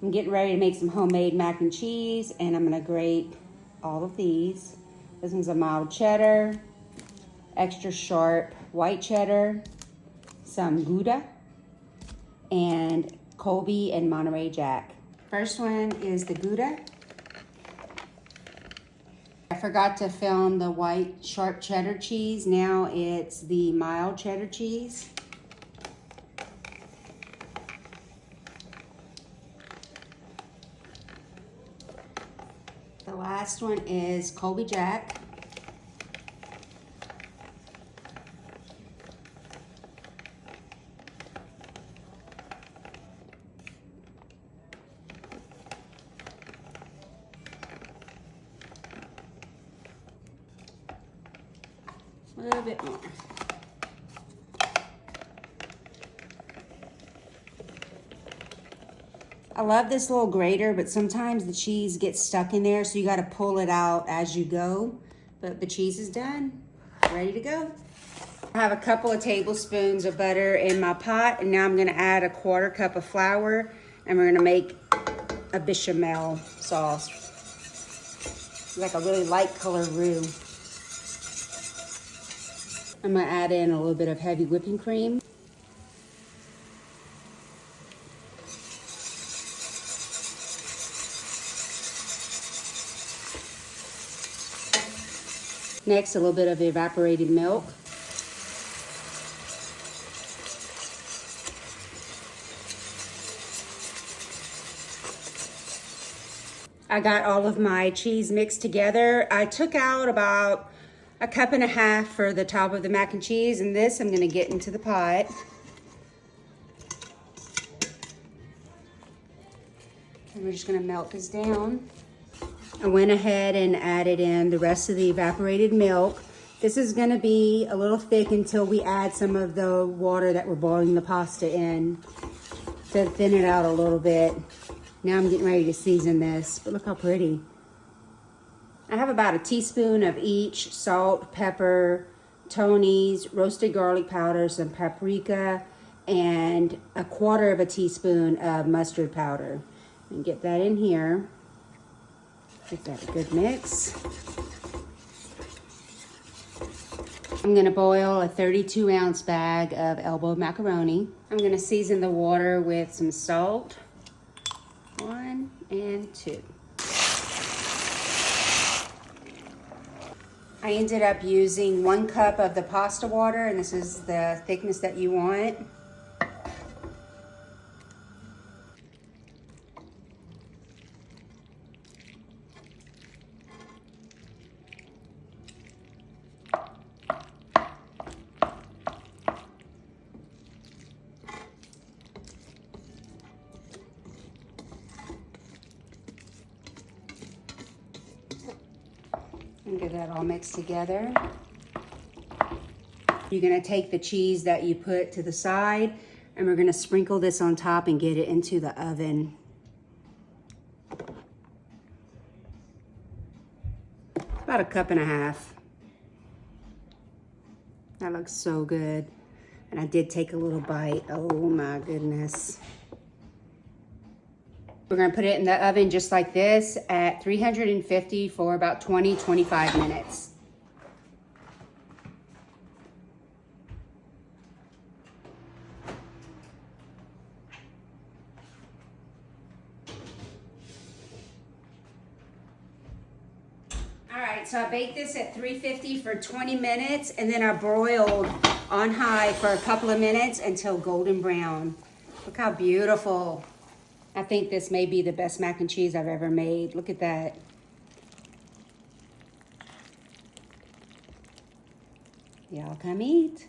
I'm getting ready to make some homemade mac and cheese, and I'm gonna grate all of these. This one's a mild cheddar, extra sharp white cheddar, some Gouda, and Colby and Monterey Jack. First one is the Gouda. I forgot to film the white sharp cheddar cheese. Now it's the mild cheddar cheese. The last one is Colby Jack. A little bit more. I love this little grater, but sometimes the cheese gets stuck in there, so you gotta pull it out as you go. But the cheese is done, ready to go. I have a couple of tablespoons of butter in my pot, and now I'm gonna add a 1/4 cup of flour, and we're gonna make a bechamel sauce. It's like a really light color roux. I'm gonna add in a little bit of heavy whipping cream. Next, a little bit of evaporated milk. I got all of my cheese mixed together. I took out about 1.5 cups for the top of the mac and cheese, and this I'm gonna get into the pot. And we're just gonna melt this down. I went ahead and added in the rest of the evaporated milk. This is gonna be a little thick until we add some of the water that we're boiling the pasta in to thin it out a little bit. Now I'm getting ready to season this, but look how pretty. I have about a teaspoon of each: salt, pepper, Tony's, roasted garlic powder, some paprika, and 1/4 teaspoon of mustard powder. And get that in here. Give that a good mix. I'm gonna boil a 32-ounce bag of elbow macaroni. I'm gonna season the water with some salt. 1 and 2. I ended up using 1 cup of the pasta water, and this is the thickness that you want. And get that all mixed together. You're gonna take the cheese that you put to the side, and we're gonna sprinkle this on top and get it into the oven. About 1.5 cups. That looks so good. And I did take a little bite. Oh my goodness. We're gonna put it in the oven just like this at 350 for about 20-25 minutes. All right, so I baked this at 350 for 20 minutes, and then I broiled on high for a couple of minutes until golden brown. Look how beautiful. I think this may be the best mac and cheese I've ever made. Look at that. Y'all come eat.